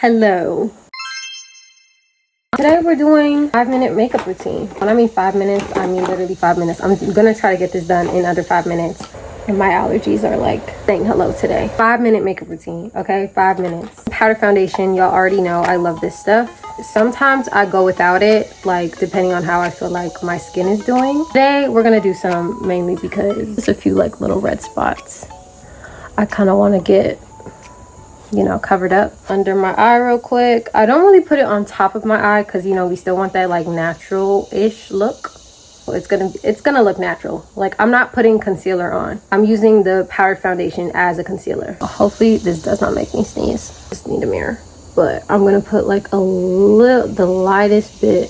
Hello. Today we're doing 5-minute makeup routine. When I mean 5 minutes, I mean literally 5 minutes. I'm gonna try to get this done in under 5 minutes. And my allergies are like saying hello today. 5-minute makeup routine, okay? 5 minutes. Powder foundation, y'all already know I love this stuff. Sometimes I go without it, like depending on how I feel like my skin is doing. Today we're gonna do some mainly because there's a few like little red spots I kind of want to get, you know, covered up under my eye real quick. I don't really put it on top of my eye because, you know, we still want that like natural-ish look. It's gonna look natural. Like, I'm not putting concealer on. I'm using the powder foundation as a concealer. Hopefully this does not make me sneeze. Just need a mirror. But I'm gonna put like the lightest bit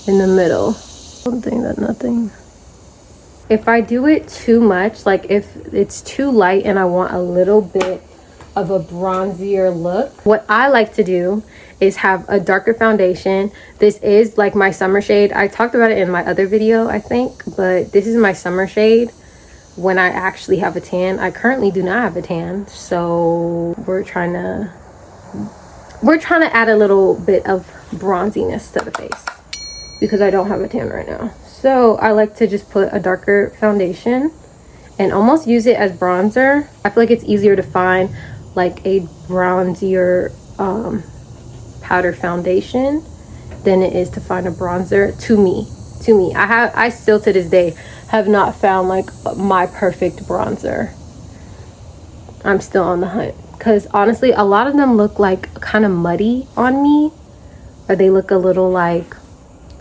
in the middle. Something that nothing. If I do it too much, like if it's too light and I want a little bit of a bronzier look, what I like to do is have a darker foundation. This is like my summer shade. I talked about it in my other video, I think, but this is my summer shade when I actually have a tan. I currently do not have a tan, so we're trying to add a little bit of bronziness to the face because I don't have a tan right now. So I like to just put a darker foundation and almost use it as bronzer. I feel like it's easier to find like a bronzier powder foundation than it is to find a bronzer, to me. I still to this day have not found like my perfect bronzer. I'm still on the hunt because honestly a lot of them look like kind of muddy on me, or they look a little like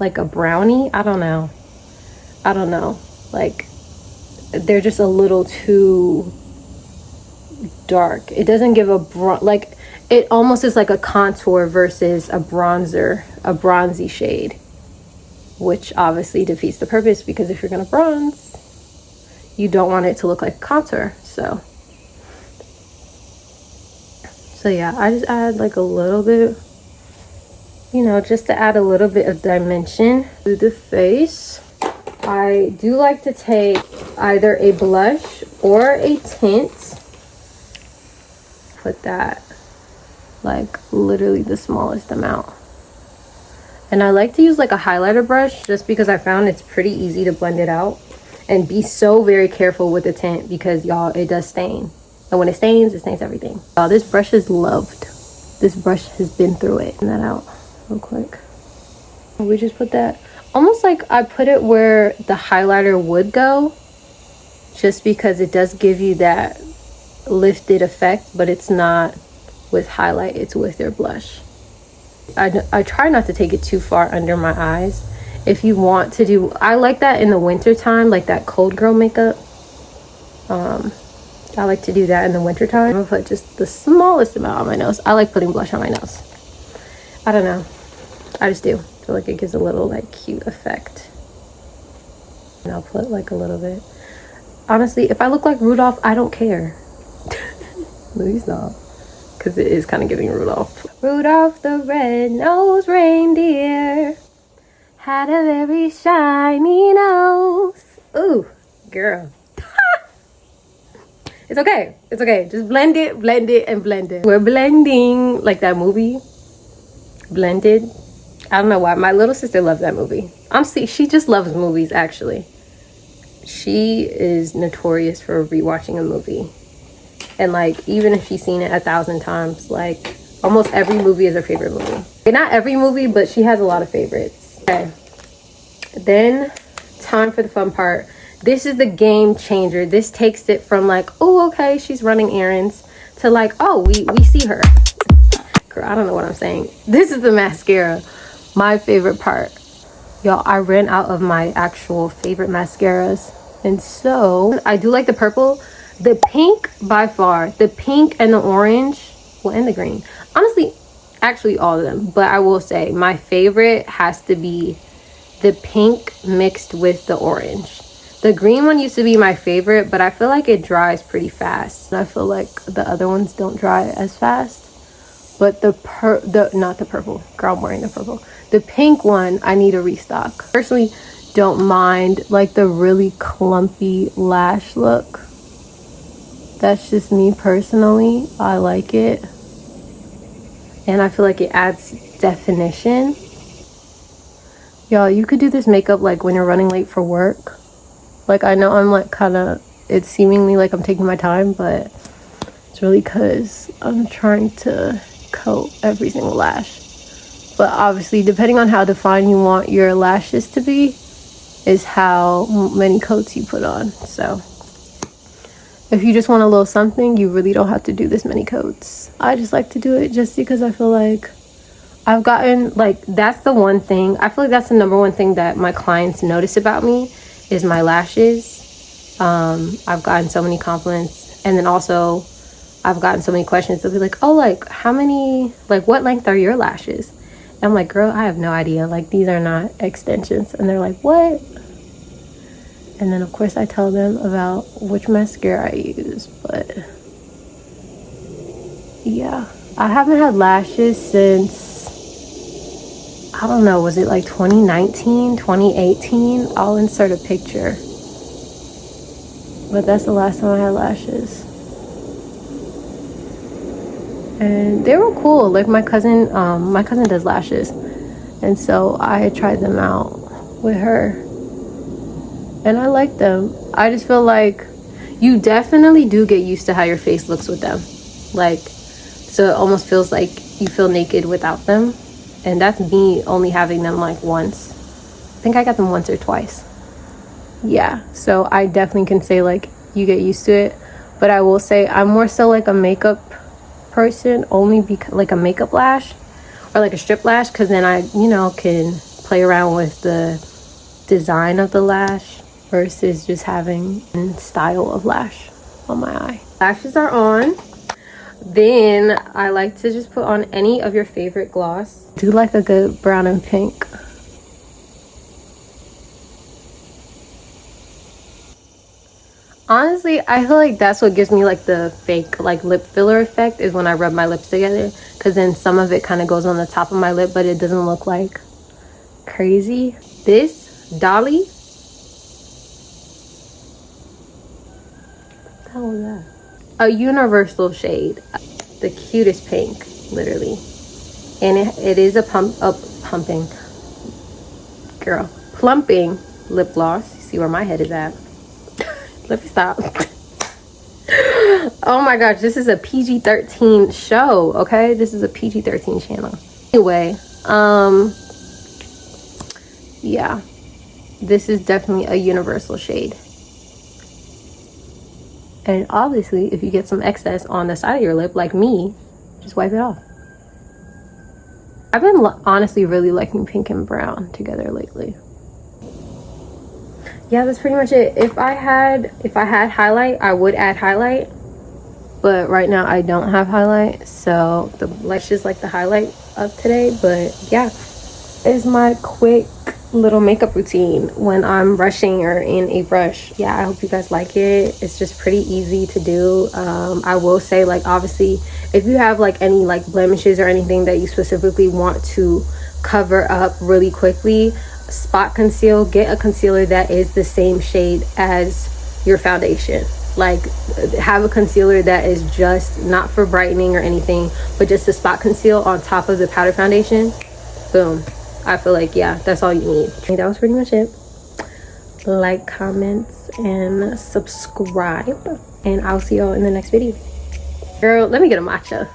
a brownie. I don't know, like they're just a little too dark. It doesn't give like it almost is like a contour versus a bronzer, a bronzy shade, which obviously defeats the purpose because if you're gonna bronze, you don't want it to look like a contour. So yeah, I just add like a little bit, you know, just to add a little bit of dimension to the face. I do like to take either a blush or a tint. Put that like literally the smallest amount. And I like to use like a highlighter brush just because I found it's pretty easy to blend it out. And be so very careful with the tint because y'all, it does stain. And when it stains everything. This brush is loved. This brush has been through it. Blend that out real quick. We just put that almost like I put it where the highlighter would go, just because it does give you that lifted effect, but it's not with highlight, it's with your blush. I try not to take it too far under my eyes. If you want to do, I like that in the winter time, like that cold girl makeup. I like to do that in the winter time. I'm gonna put just the smallest amount on my nose. I like putting blush on my nose. I don't know, I just do. I feel like it gives a little like cute effect. And I'll put like a little bit. Honestly, if I look like Rudolph, I don't care. Please not, because it is kind of giving Rudolph. Rudolph the red-nosed reindeer had a very shiny nose. Ooh, girl. It's okay. It's okay. Just blend it, and blend it. We're blending like that movie, Blended. I don't know why. My little sister loves that movie. Honestly, she just loves movies, actually. She is notorious for rewatching a movie. And like, even if she's seen it 1,000 times, like almost every movie is her favorite movie. Okay, not every movie, but she has a lot of favorites. Okay. Then, time for the fun part. This is the game changer. This takes it from like, oh, okay, she's running errands, to like, oh, we see her. Girl, I don't know what I'm saying. This is the mascara. My favorite part. Y'all, I ran out of my actual favorite mascaras. And so, I do like the purple. The pink, by far. The pink and the orange. Well, and the green. Honestly, actually all of them. But I will say, my favorite has to be the pink mixed with the orange. The green one used to be my favorite, but I feel like it dries pretty fast. And I feel like the other ones don't dry as fast. But not the purple. Girl, I'm wearing the purple. The pink one, I need a restock. Personally, don't mind like the really clumpy lash look. That's just me personally. I like it. and I feel like it adds definition. Y'all, you could do this makeup like when you're running late for work. Like, I know I'm like kind of, it's seemingly like I'm taking my time, but it's really because I'm trying to coat every single lash. But obviously, depending on how defined you want your lashes to be is how many coats you put on. So if you just want a little something, you really don't have to do this many coats. I just like to do it just because I feel like I've gotten, like, that's the one thing, I feel like that's the number one thing that my clients notice about me is my lashes. I've gotten so many compliments, and then also I've gotten so many questions. They'll be like, oh, like, how many, like, what length are your lashes? And I'm like, girl, I have no idea, like, these are not extensions. And they're like, what? And then of course I tell them about which mascara I use. But yeah, I haven't had lashes since, I don't know, was it like 2019, 2018? I'll insert a picture. But that's the last time I had lashes. And they were cool. Like my cousin does lashes. And so I had tried them out with her. And I like them. I just feel like you definitely do get used to how your face looks with them. Like, so it almost feels like you feel naked without them. And that's me only having them like once. I think I got them once or twice. Yeah, so I definitely can say like you get used to it. But I will say I'm more so like a makeup person, only because like a makeup lash or like a strip lash, because then I, you know, can play around with the design of the lash versus just having style of lash on my eye. Lashes are on. Then I like to just put on any of your favorite gloss. I do like a good brown and pink. Honestly, I feel like that's what gives me like the fake like lip filler effect, is when I rub my lips together, because then some of it kind of goes on the top of my lip, but it doesn't look like crazy. This Dolly, what the hell was that? A universal shade, the cutest pink, literally. And it is a plumping lip gloss. You see where my head is at. Let me stop. Oh my gosh, this is a PG-13 show, okay? This is a PG-13 channel. Anyway, yeah, this is definitely a universal shade. And obviously, if you get some excess on the side of your lip, like me, just wipe it off. I've been honestly really liking pink and brown together lately. Yeah, that's pretty much it. If I had highlight, I would add highlight, but right now I don't have highlight, so the Lash is like the highlight of today. But yeah, it's my quick little makeup routine when I'm rushing or in a rush. Yeah, I hope you guys like it. It's just pretty easy to do. I will say, like, obviously if you have like any like blemishes or anything that you specifically want to cover up really quickly, spot conceal. Get a concealer that is the same shade as your foundation. Like, have a concealer that is just not for brightening or anything, but just to spot conceal on top of the powder foundation. Boom. I feel like, yeah, that's all you need. I think that was pretty much it. Like, comments, and subscribe, and I'll see y'all in the next video. Girl, let me get a matcha.